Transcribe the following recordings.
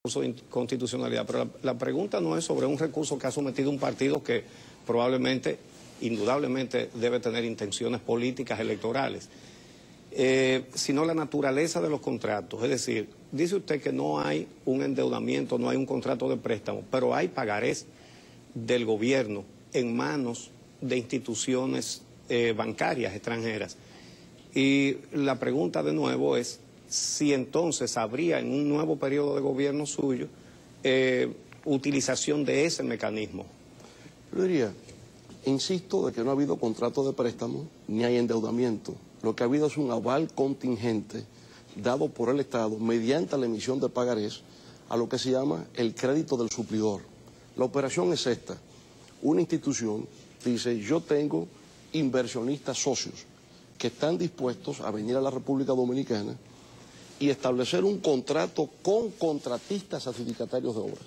recurso de inconstitucionalidad, pero la pregunta no es sobre un recurso que ha sometido un partido que probablemente, indudablemente, debe tener intenciones políticas electorales, sino la naturaleza de los contratos. Es decir, dice usted que no hay un endeudamiento, no hay un contrato de préstamo, pero hay pagarés del gobierno en manos de instituciones bancarias extranjeras. Y la pregunta de nuevo es si entonces habría en un nuevo periodo de gobierno suyo utilización de ese mecanismo. Yo diría, insisto, de que no ha habido contrato de préstamo ni hay endeudamiento. Lo que ha habido es un aval contingente dado por el Estado mediante la emisión de pagarés a lo que se llama el crédito del suplidor. La operación es esta. Una institución dice, yo tengo inversionistas socios que están dispuestos a venir a la República Dominicana y establecer un contrato con contratistas adjudicatarios de obras.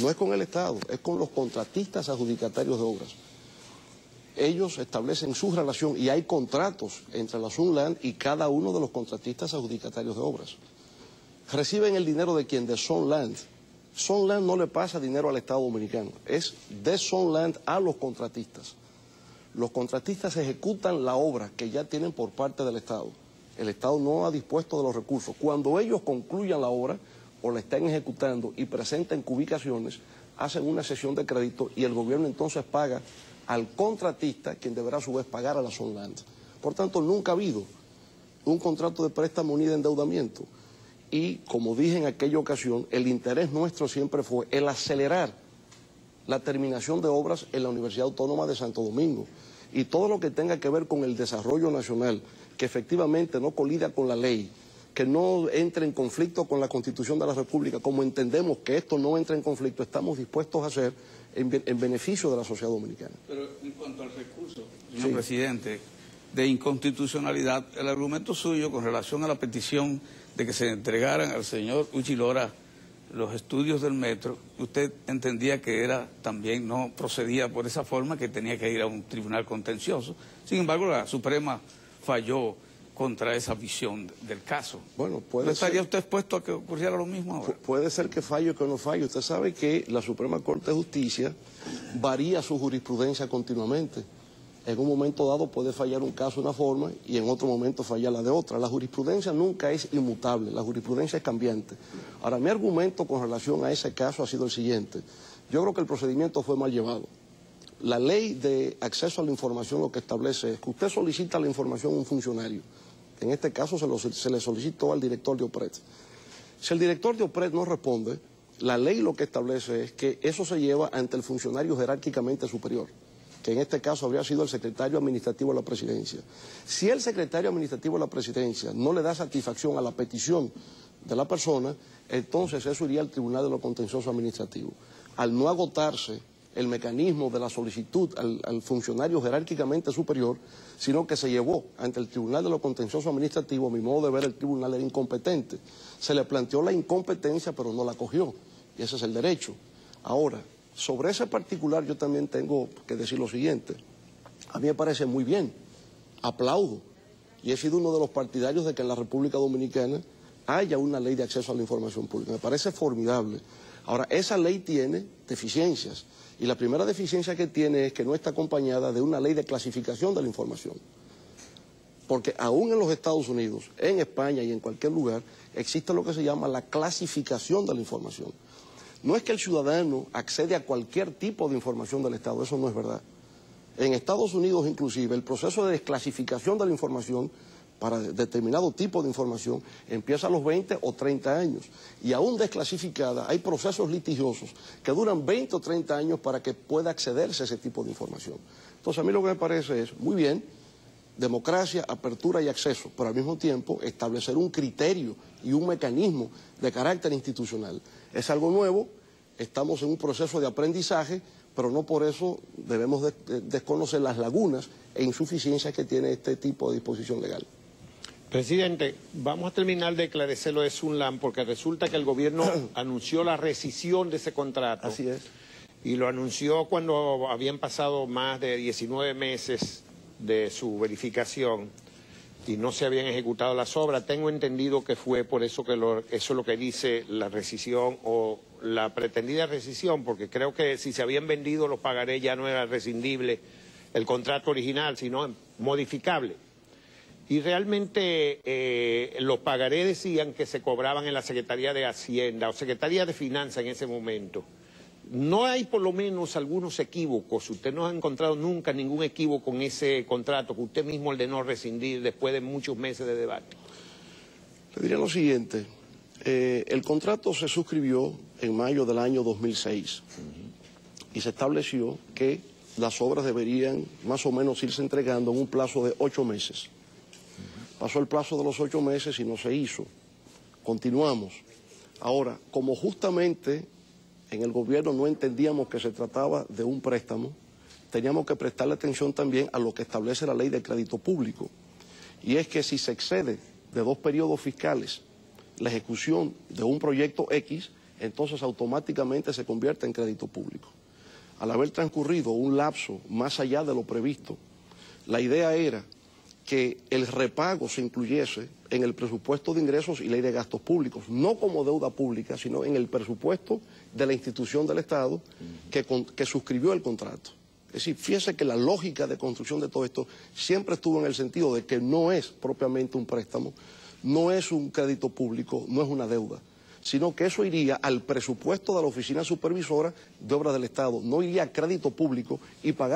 No es con el Estado, es con los contratistas adjudicatarios de obras. Ellos establecen su relación y hay contratos entre la Sunland y cada uno de los contratistas adjudicatarios de obras. Reciben el dinero de quien, de Sunland. Sunland no le pasa dinero al Estado Dominicano, es de Sunland a los contratistas. Los contratistas ejecutan la obra que ya tienen por parte del Estado. El Estado no ha dispuesto de los recursos. Cuando ellos concluyan la obra o la estén ejecutando y presenten cubicaciones, hacen una cesión de crédito y el gobierno entonces paga al contratista, quien deberá a su vez pagar a la Sunland. Por tanto, nunca ha habido un contrato de préstamo ni de endeudamiento. Y, como dije en aquella ocasión, el interés nuestro siempre fue el acelerar la terminación de obras en la Universidad Autónoma de Santo Domingo. Y todo lo que tenga que ver con el desarrollo nacional, que efectivamente no colida con la ley, que no entre en conflicto con la Constitución de la República, como entendemos que esto no entra en conflicto, estamos dispuestos a hacer en beneficio de la sociedad dominicana. Pero en cuanto al recurso, señor presidente, de inconstitucionalidad, el argumento suyo con relación a la petición de que se entregaran al señor Uchilora los estudios del metro, usted entendía que era también no procedía por esa forma, que tenía que ir a un tribunal contencioso. Sin embargo, la Suprema falló contra esa visión del caso. Bueno, puede ¿No estaría ser, usted expuesto a que ocurriera lo mismo ahora? Puede ser que falle o que no falle. Usted sabe que la Suprema Corte de Justicia varía su jurisprudencia continuamente. En un momento dado puede fallar un caso de una forma y en otro momento fallar la de otra. La jurisprudencia nunca es inmutable, la jurisprudencia es cambiante. Ahora, mi argumento con relación a ese caso ha sido el siguiente. Yo creo que el procedimiento fue mal llevado. La ley de acceso a la información lo que establece es que usted solicita la información a un funcionario. En este caso se le solicitó al director de OPRED. Si el director de OPRED no responde, la ley lo que establece es que eso se lleva ante el funcionario jerárquicamente superior, que en este caso habría sido el secretario administrativo de la presidencia. Si el secretario administrativo de la presidencia no le da satisfacción a la petición de la persona, entonces eso iría al Tribunal de lo Contencioso Administrativo. Al no agotarse el mecanismo de la solicitud al funcionario jerárquicamente superior, sino que se llevó ante el Tribunal de lo Contencioso Administrativo, a mi modo de ver, el tribunal era incompetente. Se le planteó la incompetencia, pero no la cogió, y ese es el derecho. Ahora, sobre ese particular yo también tengo que decir lo siguiente. A mí me parece muy bien, aplaudo, y he sido uno de los partidarios de que en la República Dominicana haya una ley de acceso a la información pública. Me parece formidable. Ahora, esa ley tiene deficiencias, y la primera deficiencia que tiene es que no está acompañada de una ley de clasificación de la información. Porque aún en los Estados Unidos, en España y en cualquier lugar, existe lo que se llama la clasificación de la información. No es que el ciudadano accede a cualquier tipo de información del Estado, eso no es verdad. En Estados Unidos, inclusive, el proceso de desclasificación de la información para determinado tipo de información empieza a los 20 o 30 años. Y aún desclasificada, hay procesos litigiosos que duran 20 o 30 años para que pueda accederse a ese tipo de información. Entonces, a mí lo que me parece es, muy bien, democracia, apertura y acceso, pero al mismo tiempo establecer un criterio y un mecanismo de carácter institucional. Es algo nuevo, estamos en un proceso de aprendizaje, pero no por eso debemos desconocer las lagunas e insuficiencias que tiene este tipo de disposición legal. Presidente, vamos a terminar de esclarecer lo de Sunland, porque resulta que el gobierno anunció la rescisión de ese contrato. Así es. Y lo anunció cuando habían pasado más de 19 meses de su verificación. y no se habían ejecutado las obras. Tengo entendido que fue por eso que eso es lo que dice la rescisión o la pretendida rescisión, porque creo que si se habían vendido los pagarés ya no era rescindible el contrato original, sino modificable. Y realmente los pagarés decían que se cobraban en la Secretaría de Hacienda o Secretaría de Finanzas en ese momento. No hay por lo menos algunos equívocos. Usted no ha encontrado nunca ningún equívoco con ese contrato que usted mismo ordenó rescindir después de muchos meses de debate. Le diría lo siguiente. El contrato se suscribió en mayo del año 2006 y se estableció que las obras deberían más o menos irse entregando en un plazo de 8 meses. Pasó el plazo de los 8 meses y no se hizo. Continuamos. Ahora, como justamente en el gobierno no entendíamos que se trataba de un préstamo, teníamos que prestarle atención también a lo que establece la ley de crédito público. Y es que si se excede de 2 periodos fiscales la ejecución de un proyecto X, entonces automáticamente se convierte en crédito público. Al haber transcurrido un lapso más allá de lo previsto, la idea era que el repago se incluyese en el presupuesto de ingresos y ley de gastos públicos, no como deuda pública, sino en el presupuesto de la institución del Estado que suscribió el contrato. Es decir, fíjese que la lógica de construcción de todo esto siempre estuvo en el sentido de que no es propiamente un préstamo, no es un crédito público, no es una deuda, sino que eso iría al presupuesto de la Oficina Supervisora de Obras del Estado, no iría a crédito público y pagar